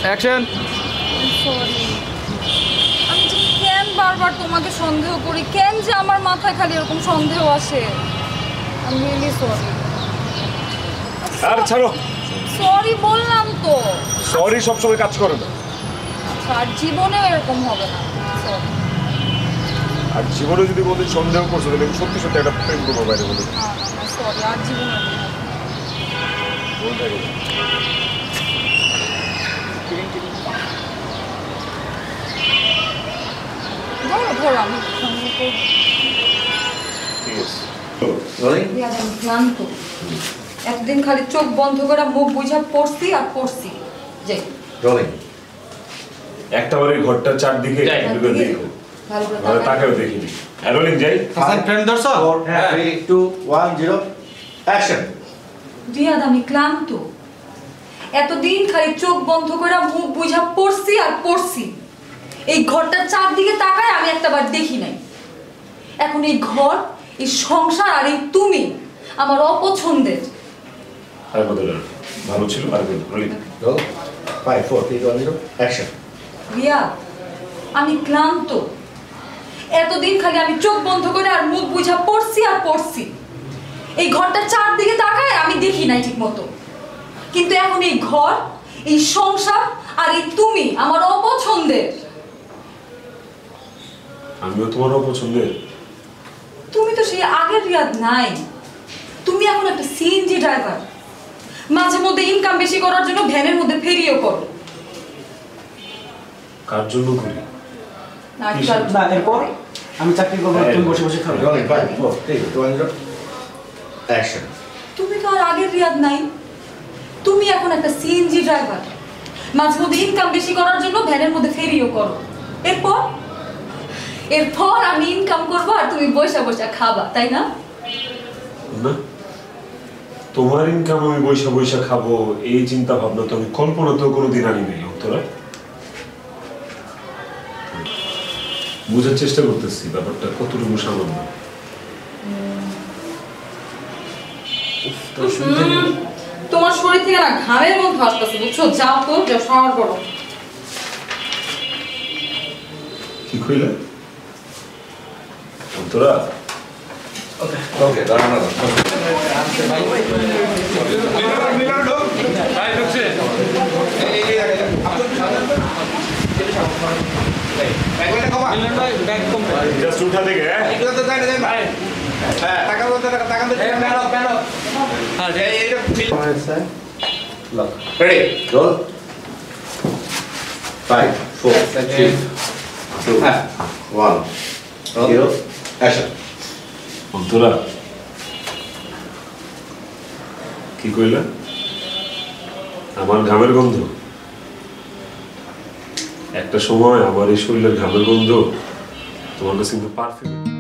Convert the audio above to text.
Action. Sorry, আমি যে কেন বারবার তোমাকে সন্দেহ করি, কেন যে আমার মাথায় খালি এরকম সন্দেহ আসে। আমি রিয়েলি সরি। আর ছাড়ো। সরি বললাম তো। সরি সবসময় কাজ করে না। আচ্ছা, আর জীবনেও এরকম হবে না। সরি। আর জীবনে যদি বলতে সন্দেহ করছো তাহলে সত্যি সত্যি একটা প্রেম করবো বাইরে বলে। না না না, সরি, আর জীবনে এরকম হবে না। ধরো ধরো, আমি সন্দেহ করবো। ঠিক আছে। রিয়াজ, আমি ক্লান্ত। এতদিন খালি চোখ বন্ধ করে মুখ বুঝা পড়ছি আর পড়ছি। যাই রোলিং। একটা বারে ঘরটা চারদিকে দেখো, ভালো করে ভালো তাকাই। তাকেও দেখিনি। রোলিং যাই। হাসান ফ্রেন্ড ধরছো? 3 2 1 0 অ্যাকশন। রিয়াদ, আমি ক্লান্ত। এতদিন খালি চোখ বন্ধ করে মুখ বুঝা পড়ছি আর পড়ছি। এই ঘরটার চারদিকে তাকায় আমি একটাবার দেখি নাই। এখন এই ঘর, এই সংসার আর এই তুমি আমার অপছন্দের। আর বদলে ভালো ছিল আর রোলিং। Roll 5 4 3 2 1 0 action. রিয়াদ, আমি ক্লান্ত। এতদিন খালি আমি চোখ বন্ধ করে আর মুখ বুঝা পড়ছি আর পড়ছি। এই ঘরটার চারদিকে তাকায় আমি দেখি নাই ঠিক মতো। কিন্তু এখন এই ঘর, এই সংসার আর এই তুমি আমার অপছন্দের। আমিও তোমার অপছন্দের। তুমি তো সেই আগের রিয়াদ নাই। তুমি এখন একটা সিএনজি ড্রাইভার। মাঝে মধ্যে ইনকাম বেশি করার জন্য ভ্যানের মধ্যে ফেরিও করো। কার জন্য করি? না, এরপর আমি চাকরি করবো, তুমি বসে বসে খাবে। Rolling 5 4 3 2 1 0 action. তুমি তো আর আগের রিয়াদ নাই। তুমি এখন একটা সিএনজি ড্রাইভার। মাঝে মধ্যে ইনকাম বেশি করার জন্য ভ্যানের মধ্যে ফেরিও করো। এরপর এরপর আমি ইনকাম করবো আর তুমি বসে বসে খাবা, তাই না? না, তোমার ইনকাম আমি বৈশা বৈশা খাবো এই চিন্তা ভাবনা তো আমি কল্পনাতেও কোনোদিন আনি নাই। তোরা বুঝার চেষ্টা করতেছি ব্যাপারটা কতটুকু সামান্য। তোমার শরীর থেকে না ঘামের মধ্যে আসতেছে, বুঝছো? যাও তো, যাও শাওয়ার করো। কি কইলে তোরা? ওকে দাঁড়ানো। জাস্ট উঠা থেকে রেডি রোল 5 4 3 2 1 0 অ্যাকশন। তোরা কি কইলা? আমার ঘামের গন্ধ? একটা সময় আমার এই শরীরের ঘামের গন্ধ তোমার কাছে কিন্তু পারফেক্ট।